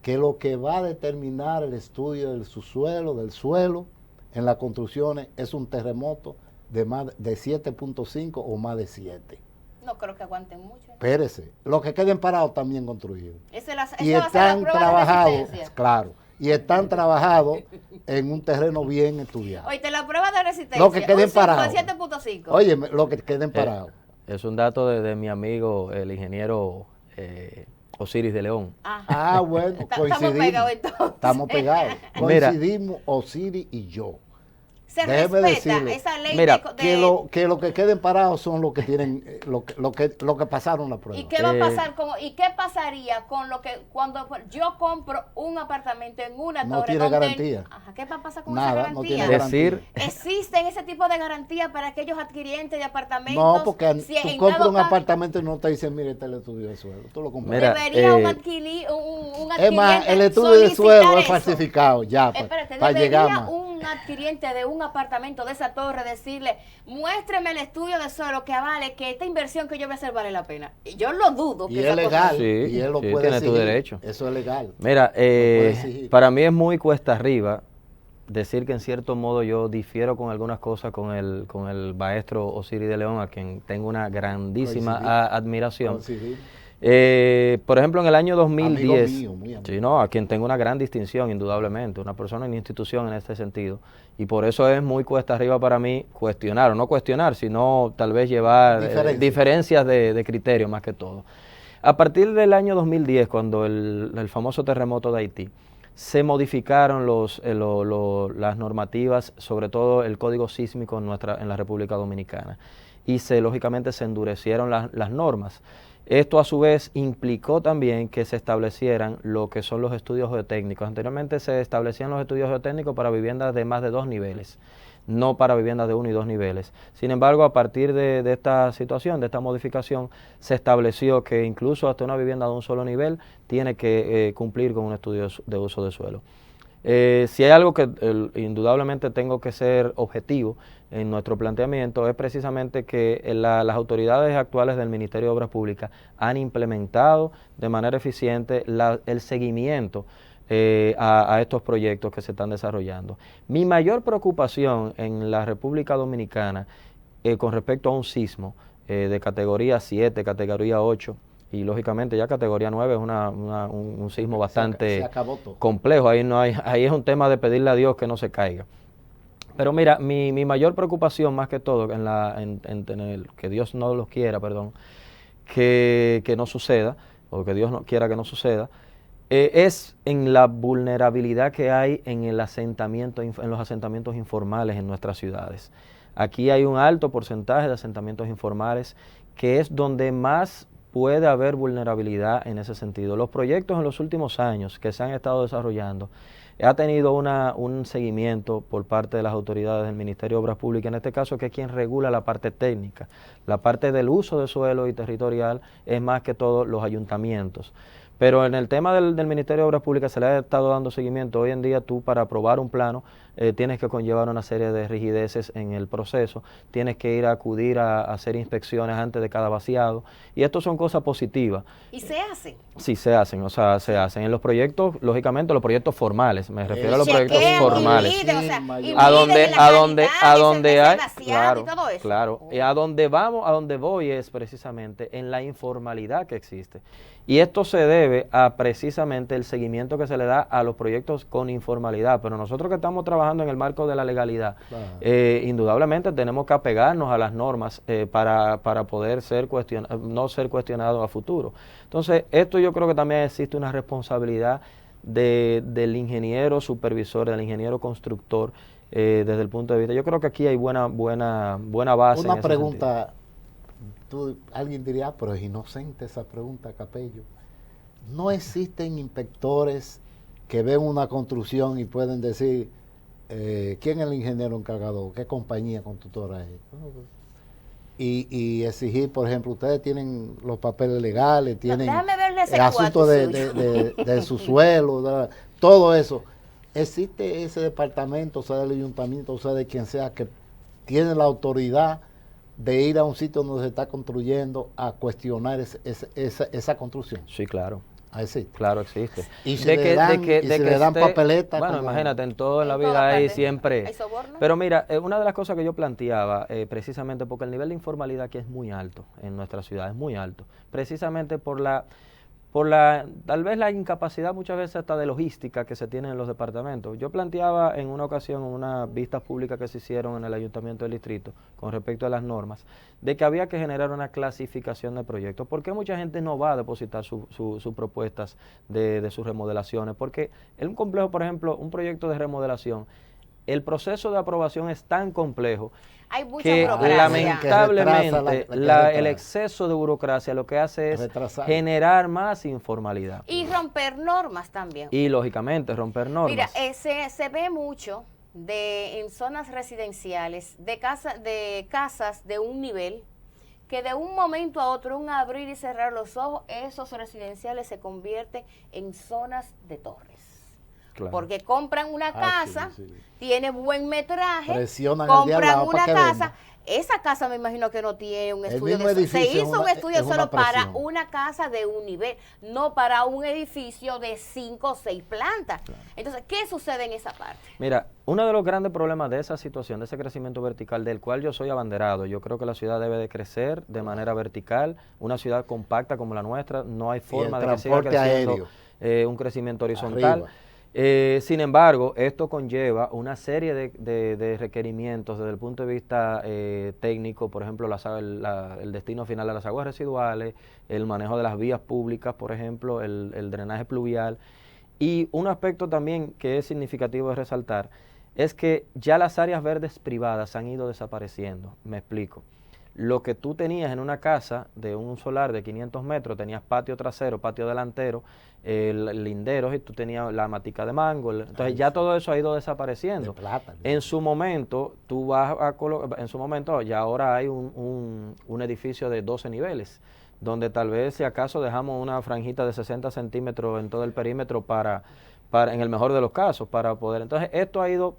que lo que va a determinar el estudio del subsuelo, del suelo, en las construcciones, es un terremoto de 7.5 o más de 7. No creo que aguanten mucho. Espérese, los que queden parados también construidos. Esa va a ser Y la están prueba de trabajados, resistencia. claro, y están trabajados en un terreno bien estudiado. Oíste, la prueba de resistencia. Los que queden un parados. 7.5. Oye, los que queden parados. Es un dato de mi amigo, el ingeniero Osiris de León. Ajá. Bueno, Estamos coincidimos. pegados entonces. Estamos pegados. Mira. Coincidimos Osiris y yo. Se Déjeme respeta decirle, esa ley mira, Que los que queden parados son los que tienen, lo que pasaron la prueba. ¿Y qué va a pasar ¿y qué pasaría con lo que cuando yo compro un apartamento en una No torre tiene donde- garantía. Ajá, ¿qué va a pasar con Nada, esa no garantía? tiene garantía. Decir, ¿Existen ese tipo de garantía para aquellos adquirientes de apartamentos? No, porque Si tú en compras dado un caso- apartamento y no te dicen, mire, este es el estudio de suelo. Tú lo compras. Mira, Debería un un adquiriente Es más, el estudio de solicitar suelo es eso. falsificado ya, Espérate, para llegar debería más. un adquiriente de un apartamento de esa torre decirle, muéstreme el estudio de suelo que avale que esta inversión que yo voy a hacer vale la pena. Y yo lo dudo. Y que es esa cosa- legal, Sí, y él lo sí, puede tiene tu exigir. derecho. Eso es legal. mira, puede exigir. para mí es muy cuesta arriba decir que en cierto modo yo difiero con algunas cosas con el maestro Osiris de León, a quien tengo una grandísima Coincidimos. admiración. Coincidimos. Por ejemplo, en el año 2010, Amigo mío, muy amigo. sí, no, a quien tengo una gran distinción, indudablemente, una persona en institución en este sentido, y por eso es muy cuesta arriba para mí cuestionar, o no cuestionar, sino tal vez llevar diferencias de criterio más que todo. A partir del año 2010, cuando el famoso terremoto de Haití, se modificaron las normativas, sobre todo el código sísmico en la República Dominicana, y lógicamente se endurecieron las normas. Esto a su vez implicó también que se establecieran lo que son los estudios geotécnicos. Anteriormente se establecían los estudios geotécnicos para viviendas de más de 2 niveles, no para viviendas de 1 y 2 niveles. Sin embargo, a partir de esta situación, de esta modificación, se estableció que incluso hasta una vivienda de un solo nivel tiene que cumplir con un estudio de uso de suelo. Si hay algo que indudablemente tengo que ser objetivo en nuestro planteamiento, es precisamente que las autoridades actuales del Ministerio de Obras Públicas han implementado de manera eficiente el seguimiento a estos proyectos que se están desarrollando. Mi mayor preocupación en la República Dominicana con respecto a un sismo de categoría 7, categoría 8, y lógicamente ya categoría 9 es un sismo bastante Se acabó todo. complejo, ahí es un tema de pedirle a Dios que no se caiga. Pero mira, mi mayor preocupación más que todo, que Dios no los quiera, que no suceda, o que Dios no quiera que no suceda, es en la vulnerabilidad que hay en los asentamientos informales en nuestras ciudades. Aquí hay un alto porcentaje de asentamientos informales que es donde más puede haber vulnerabilidad en ese sentido. Los proyectos en los últimos años que se han estado desarrollando ha tenido un seguimiento por parte de las autoridades del Ministerio de Obras Públicas, en este caso que es quien regula la parte técnica. La parte del uso de suelo y territorial es más que todo los ayuntamientos. Pero en el tema del Ministerio de Obras Públicas se le ha estado dando seguimiento. Hoy en día tú para aprobar un plano tienes que conllevar una serie de rigideces en el proceso, tienes que ir a acudir a hacer inspecciones antes de cada vaciado, y esto son cosas positivas. ¿Y se hace? Sí, se hacen. En los proyectos, lógicamente los proyectos formales, me refiero a los Chequean, proyectos formales. miden, o sea, Sí, y a miden A la donde calidad, hay, ese vaciado y todo eso. claro, y a donde voy es precisamente en la informalidad que existe. Y esto se debe a precisamente el seguimiento que se le da a los proyectos con informalidad, pero nosotros que estamos trabajando en el marco de la legalidad, Claro. indudablemente tenemos que apegarnos a las normas para poder no ser cuestionados a futuro. Entonces, esto yo creo que también existe una responsabilidad del ingeniero supervisor, del ingeniero constructor, desde el punto de vista. Yo creo que aquí hay buena base. Una pregunta, alguien diría, pero es inocente esa pregunta, Capello. ¿No existen inspectores que ven una construcción y pueden decir quién es el ingeniero encargado, qué compañía constructora es? Y exigir, por ejemplo, ustedes tienen los papeles legales, tienen el asunto de su suelo, todo eso. ¿Existe ese departamento, o sea, del ayuntamiento, o sea, de quien sea, que tiene la autoridad de ir a un sitio donde se está construyendo a cuestionar esa construcción? Sí, claro. Sí. Claro, existe. Y se le dan papeletas. Bueno, como, imagínate, en toda la vida hay siempre. ¿Hay soborno? Pero mira, una de las cosas que yo planteaba, precisamente porque el nivel de informalidad aquí es muy alto en nuestra ciudad, es muy alto. Precisamente por tal vez la incapacidad muchas veces hasta de logística que se tiene en los departamentos. Yo planteaba en una ocasión, unas vistas públicas que se hicieron en el Ayuntamiento del Distrito con respecto a las normas, de que había que generar una clasificación de proyectos. ¿Por qué mucha gente no va a depositar sus propuestas de sus remodelaciones? Porque en un complejo, por ejemplo, un proyecto de remodelación, el proceso de aprobación es tan complejo hay mucha que burocracia. lamentablemente el exceso de burocracia lo que hace es generar más informalidad. Y romper normas también. Y lógicamente romper normas. Mira, se ve mucho en zonas residenciales, de casas de un nivel, que de un momento a otro, un abrir y cerrar los ojos, esos residenciales se convierten en zonas de torres. Claro. Porque compran una casa, tiene buen metraje, compran una casa, esa casa me imagino que no tiene un estudio se hizo un estudio solo para una casa de un nivel, no para un edificio de 5 o 6 plantas. Claro. Entonces, ¿qué sucede en esa parte? Mira, uno de los grandes problemas de esa situación, de ese crecimiento vertical, del cual yo soy abanderado, yo creo que la ciudad debe de crecer de manera vertical, una ciudad compacta como la nuestra, no hay forma de que siga creciendo un crecimiento horizontal. Arriba. Sin embargo, esto conlleva una serie de requerimientos desde el punto de vista técnico, por ejemplo, el destino final de las aguas residuales, el manejo de las vías públicas, por ejemplo, el drenaje pluvial. Y un aspecto también que es significativo de resaltar es que ya las áreas verdes privadas han ido desapareciendo. Me explico. Lo que tú tenías en una casa de un solar de 500 metros, tenías patio trasero, patio delantero, linderos, y tú tenías la matica de mango. Entonces ya todo eso ha ido desapareciendo. En su momento, tú vas a ya ahora hay un edificio de 12 niveles, donde tal vez si acaso dejamos una franjita de 60 centímetros en todo el perímetro para en el mejor de los casos, para poder. Entonces esto ha ido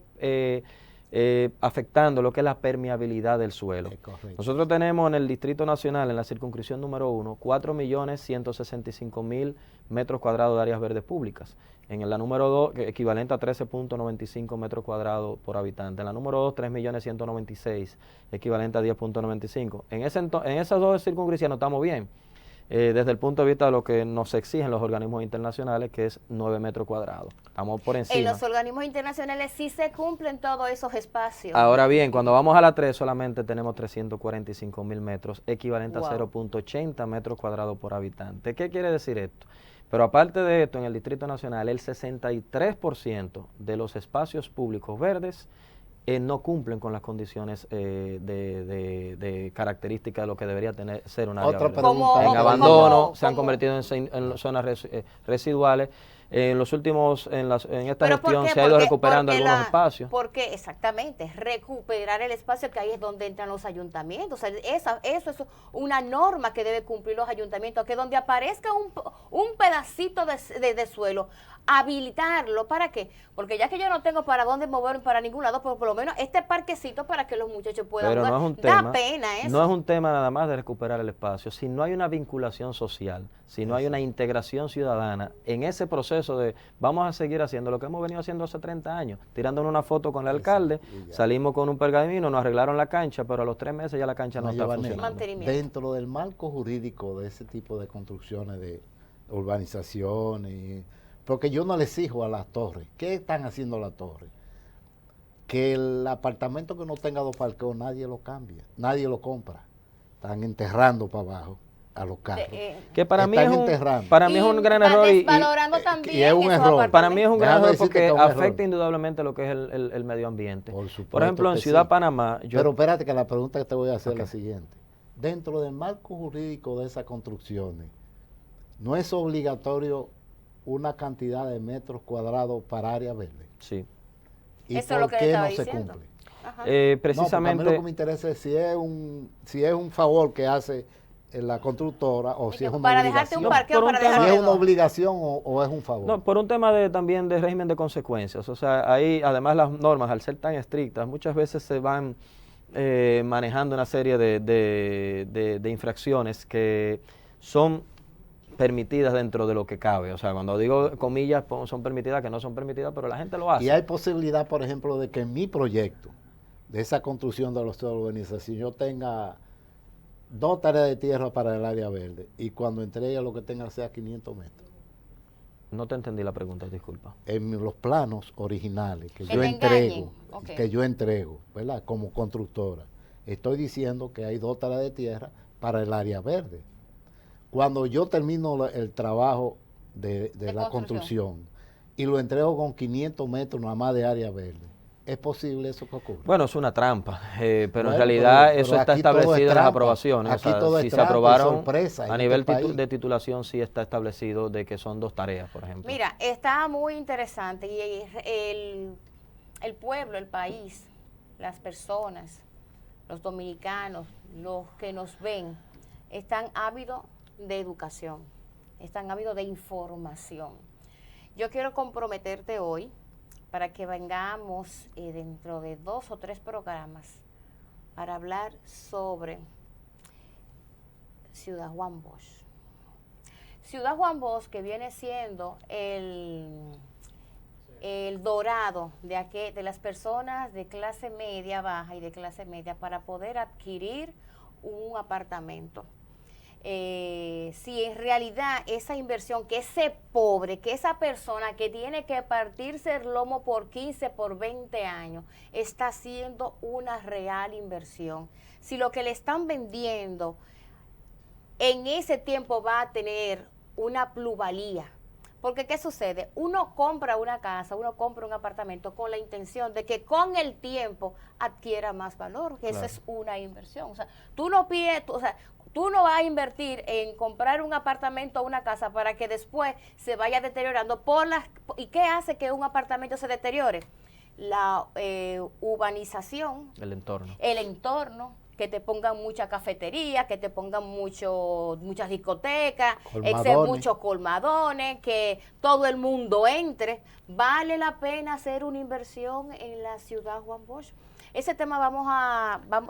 afectando lo que es la permeabilidad del suelo. Nosotros tenemos en el Distrito Nacional, en la circunscripción número 1, 4.165.000 metros cuadrados de áreas verdes públicas. En la número 2, equivalente a 13.95 metros cuadrados por habitante. En la número 2, 3.196.000, equivalente a 10.95. En esas dos circunscripciones estamos bien. Desde el punto de vista de lo que nos exigen los organismos internacionales, que es 9 metros cuadrados. Estamos por encima. En los organismos internacionales sí se cumplen todos esos espacios. Ahora bien, cuando vamos a la 3 solamente tenemos 345.000 metros, equivalente a 0.80 metros cuadrados por habitante. ¿Qué quiere decir esto? Pero aparte de esto, en el Distrito Nacional, el 63% de los espacios públicos verdes no cumplen con las condiciones de características de lo que debería ser un área verde. En abandono, se han convertido en zonas residuales. En esta gestión se ha ido recuperando algunos espacios. Porque exactamente, recuperar el espacio, que ahí es donde entran los ayuntamientos. O sea, eso es una norma que debe cumplir los ayuntamientos, que donde aparezca un pedacito de suelo, habilitarlo. ¿Para qué? Porque ya que yo no tengo para dónde moverme para ningún lado, pero por lo menos este parquecito para que los muchachos puedan jugar. No es un da pena eso. No es un tema nada más de recuperar el espacio. Si no hay una vinculación social, si no hay una integración ciudadana en ese proceso de vamos a seguir haciendo lo que hemos venido haciendo hace 30 años, tirándonos una foto con el alcalde, salimos con un pergamino, nos arreglaron la cancha, pero a los 3 meses ya la cancha no está funcionando. Dentro del marco jurídico de ese tipo de construcciones, de urbanizaciones, porque yo no les exijo a las torres. ¿Qué están haciendo las torres? Que el apartamento que no tenga 2 parqueos nadie lo cambia, nadie lo compra. Están enterrando para abajo a los carros. Que para mí, enterrando. Para mí es un gran error. Desvalorando también y es un error. Para mí es un gran error porque afecta error. indudablemente lo que es el medio ambiente. Por ejemplo, en Ciudad Panamá... Pero espérate que la pregunta que te voy a hacer es la siguiente. Dentro del marco jurídico de esas construcciones, ¿no es obligatorio una cantidad de metros cuadrados para área verde? Sí. ¿Y Eso es por lo que qué le no estaba se diciendo. cumple? Precisamente... No, a mí lo que me interesa es si es un favor que hace la constructora o si es una para obligación. dejarte un parqueo, para Si dejarte es una dos. obligación o es un favor. No, por un tema también de régimen de consecuencias. O sea, ahí además las normas, al ser tan estrictas, muchas veces se van manejando una serie de infracciones que son permitidas dentro de lo que cabe. O sea, cuando digo comillas, son permitidas, que no son permitidas, pero la gente lo hace. Y hay posibilidad, por ejemplo, de que en mi proyecto, de esa construcción de la urbanización, yo tenga 2 tareas de tierra para el área verde y cuando entregue lo que tenga sea 500 metros. No te entendí la pregunta, disculpa. En los planos originales que yo entrego, ¿verdad? Como constructora, estoy diciendo que hay 2 tareas de tierra para el área verde. Cuando yo termino el trabajo de la construcción y lo entrego con 500 metros nada más de área verde, ¿es posible eso que ocurra? Bueno, es una trampa, pero en realidad eso está establecido en las aprobaciones. Aquí o sea, todo es si se trampa y aprobaron sorpresa a nivel de titulación, sí está establecido de que son 2 tareas, por ejemplo. Mira, está muy interesante y el pueblo, el país, las personas, los dominicanos, los que nos ven, están ávidos de educación, están ávidos de información. Yo quiero comprometerte hoy para que vengamos dentro de 2 o 3 programas para hablar sobre Ciudad Juan Bosch. Ciudad Juan Bosch, que viene siendo el dorado de las personas de clase media baja y de clase media para poder adquirir un apartamento. Si en realidad esa inversión, que ese pobre, que esa persona que tiene que partirse el lomo por 15, por 20 años, está haciendo una real inversión. Si lo que le están vendiendo en ese tiempo va a tener una plusvalía. Porque ¿qué sucede? Uno compra una casa, uno compra un apartamento con la intención de que con el tiempo adquiera más valor, que esa es una inversión. O sea, tú no pides, tú no vas a invertir en comprar un apartamento o una casa para que después se vaya deteriorando ¿y qué hace que un apartamento se deteriore? La urbanización. El entorno. El entorno, que te pongan mucha cafetería, que te pongan muchas discotecas, muchos colmadones, que todo el mundo entre. Vale la pena hacer una inversión en la ciudad Juan Bosch. Ese tema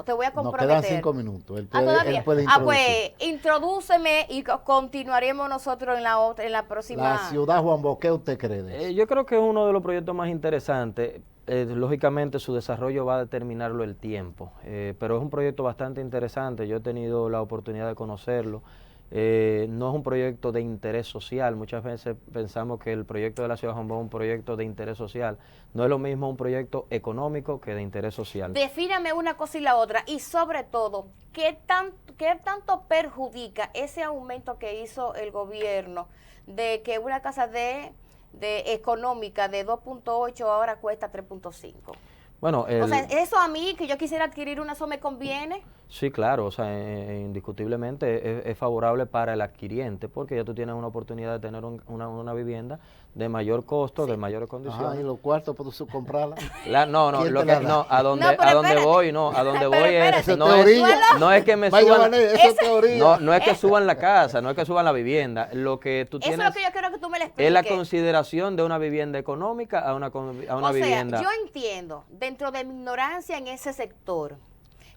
te voy a comprometer. Nos quedan 5 minutos. Él puede introducir. Pues introdúceme y continuaremos nosotros en la próxima. La ciudad Juan Bosch, ¿qué usted cree de eso? Yo creo que es uno de los proyectos más interesantes. Lógicamente su desarrollo va a determinarlo el tiempo, pero es un proyecto bastante interesante. Yo he tenido la oportunidad de conocerlo. No es un proyecto de interés social. Muchas veces pensamos que el proyecto de la ciudad de Juan Bosch es un proyecto de interés social. No es lo mismo un proyecto económico que de interés social. Defíname una cosa y la otra, y sobre todo, ¿qué tanto perjudica ese aumento que hizo el gobierno de que una casa de económica de 2.8 ahora cuesta 3.5? Bueno, o sea, eso a mí, que yo quisiera adquirir una, ¿eso me conviene? Sí, claro, o sea, indiscutiblemente es favorable para el adquiriente, porque ya tú tienes una oportunidad de tener una vivienda de mayor costo, de mayores condiciones. ¿Y los cuartos para tú comprarla? A donde voy es, no es que me suban, no es que suban la casa, no es que suban la vivienda, lo que tú tienes, eso es lo que yo quiero que tú me lo expliques. Es la consideración de una vivienda económica a una vivienda. Yo entiendo, dentro de mi ignorancia en ese sector,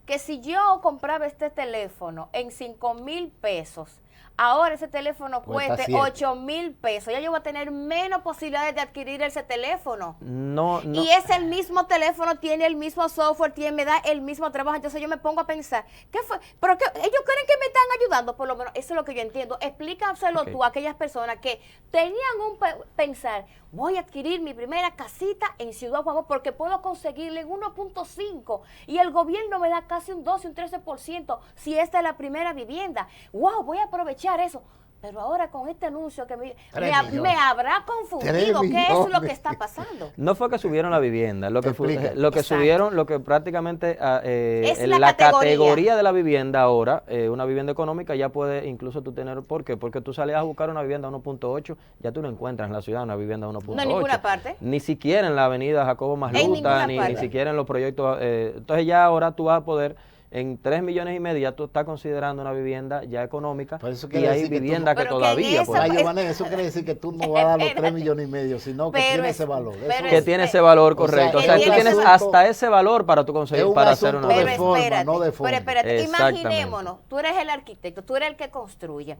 que si yo compraba este teléfono en 5,000 pesos, ahora ese teléfono Cuesta cueste 7. 8,000 pesos. Ya yo voy a tener menos posibilidades de adquirir ese teléfono. No, no. Y es el mismo teléfono, tiene el mismo software, me da el mismo trabajo. Entonces yo me pongo a pensar, ¿qué fue? Pero que ellos creen que me están ayudando, por lo menos eso es lo que yo entiendo. Explícaselo tú a aquellas personas que tenían un pensar, voy a adquirir mi primera casita en Ciudad Juan Bosch porque puedo conseguirle en 1.5 y el gobierno me da casi un 12, un 13% si esta es la primera vivienda. ¡Wow! Voy a aprovechar eso. Pero ahora con este anuncio que me habrá confundido qué es lo que está pasando. No fue que subieron la vivienda, lo que Exacto. subieron, lo que prácticamente Es la la categoría de la vivienda ahora, una vivienda económica ya puede incluso tú tener, ¿por qué? Porque tú sales a buscar una vivienda 1.8, ya tú no encuentras en la ciudad una vivienda 1.8. No en ninguna parte. Ni siquiera en la avenida Jacobo Masluta, ni siquiera en los proyectos. Entonces ya ahora tú vas a poder... En 3,5 millones ya tú estás considerando una vivienda ya económica y hay viviendas que todavía... Eso quiere decir que tú no vas a dar los 3,5 millones, sino que tiene ese valor. Que tiene ese valor, correcto. O sea, tú tienes hasta ese valor para tú conseguir, para hacer una vivienda. Pero espérate, no de fondo. Pero espérate, imaginémonos, tú eres el arquitecto, tú eres el que construye.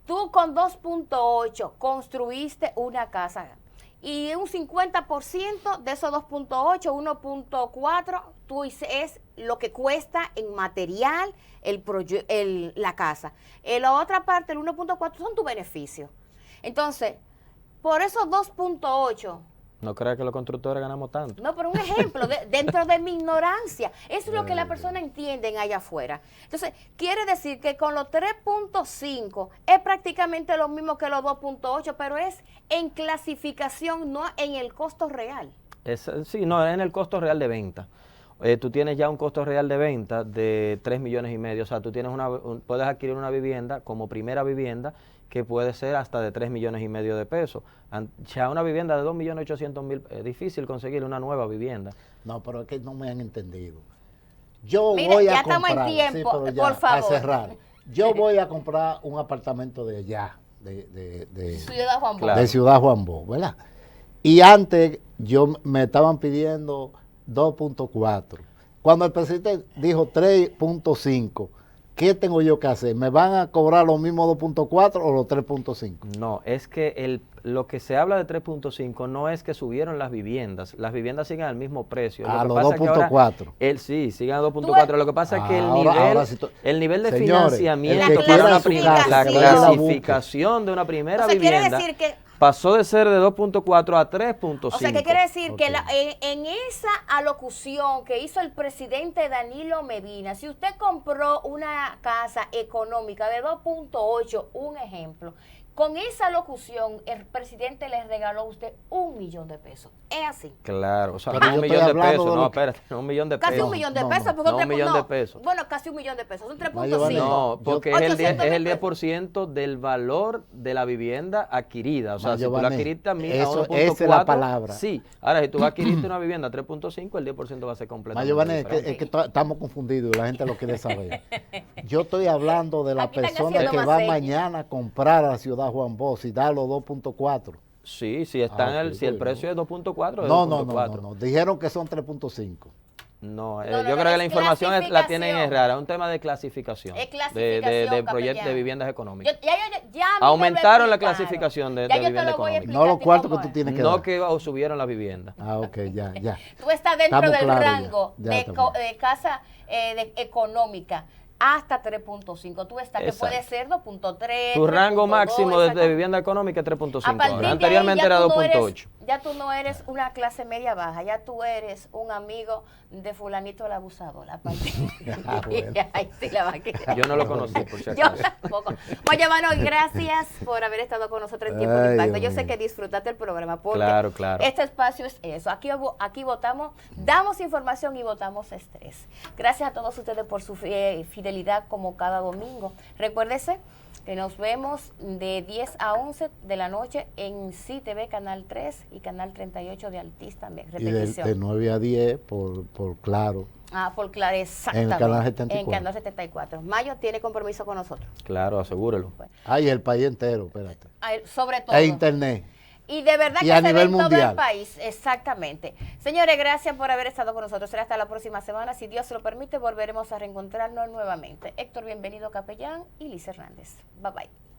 Tú con 2.8 construiste una casa. Y un 50% de esos 2.8, 1.4, es lo que cuesta en material la casa. La otra parte, el 1.4, son tus beneficios. Entonces, por esos 2.8... No creas que los constructores ganamos tanto. No, pero un ejemplo, dentro de mi ignorancia, eso es lo que la persona entiende allá afuera. Entonces, quiere decir que con los 3.5 es prácticamente lo mismo que los 2.8, pero es en clasificación, no en el costo real. Sí, no, es en el costo real de venta. Tú tienes ya un costo real de venta de 3,5 millones, o sea, tú tienes puedes adquirir una vivienda como primera vivienda que puede ser hasta de 3,5 millones de pesos. Ya una vivienda de 2.800.000, es difícil conseguir una nueva vivienda. No, pero es que no me han entendido. Yo Mira, voy a ya comprar, estamos en tiempo, ya, por favor. Para cerrar, yo voy a comprar un apartamento de allá, de Ciudad Juan Bosch. Claro. De Ciudad Juan Bosch, ¿verdad? Y antes me estaban pidiendo 2.4. Cuando el presidente dijo 3.5, ¿qué tengo yo que hacer? ¿Me van a cobrar los mismos 2.4 o los 3.5? No, es que lo que se habla de 3.5 no es que subieron las viviendas siguen al mismo precio. A los 2.4. Sí, siguen a 2.4. Lo que pasa es que el nivel de señores, financiamiento para la clasificación de una primera vivienda quiere decir que pasó de ser de 2.4 a 3.5. O sea, ¿qué quiere decir? Que en esa alocución que hizo el presidente Danilo Medina, si usted compró una casa económica de 2.8, un ejemplo, con esa locución el presidente le regaló a usted 1 millón de pesos. Es así. Claro, o sea, pero 1 millón de pesos. No, espérate, 1 millón de pesos. Casi 1 millón de pesos. Porque 1 millón de pesos. Bueno, casi 1 millón de pesos. Son 3.5. No, porque es el 10% del valor de la vivienda adquirida. O sea, si tú la adquiriste a 1.4. Esa es la palabra. Sí. Ahora, si tú adquiriste una vivienda a 3.5, el 10% va a ser completamente diferente. Es que estamos confundidos y la gente lo quiere saber. Yo estoy hablando de la persona que va mañana a comprar a la Ciudad Juan Bosch y da los 2.4. Sí, si el precio es 2.4, No. Dijeron que son 3.5. No, yo creo que la información la tienen rara, es un tema de clasificación, de proyectos de viviendas económicas. Aumentaron la clasificación de vivienda económica. No los cuartos que tú tienes que dar. No que subieron las viviendas. Ok, ya. Tú estás dentro del rango de casa económica. Hasta 3.5. Tú estás, que puede ser 2.3. Tu rango máximo de vivienda económica es 3.5. Anteriormente era 2.8. Ya tú no eres una clase media baja, ya tú eres un amigo de fulanito el abusador. Ay, sí, yo no lo conocí, por si acaso. Yo tampoco. Oye, mano, gracias por haber estado con nosotros en Tiempo de Impacto. Yo sé que disfrutaste el programa porque claro. Este espacio es eso. Aquí votamos, damos información y votamos estrés. Gracias a todos ustedes por su fidelidad como cada domingo. Recuérdese que nos vemos de 10 a 11 de la noche en CTV Canal 3 y Canal 38 de Altiz también. Repetición. Y de 9 a 10 por Claro. Por Claro, exactamente. En el Canal 74. En Canal 74. Mayo tiene compromiso con nosotros. Claro, asegúrelo. Y el país entero, espérate. Sobre todo. E Internet. Y de verdad y que a se ve nivel en todo mundial. el país, exactamente. Señores, gracias por haber estado con nosotros. Será hasta la próxima semana. Si Dios lo permite, volveremos a reencontrarnos nuevamente. Héctor, bienvenido, capellán, y Liz Hernández. Bye bye.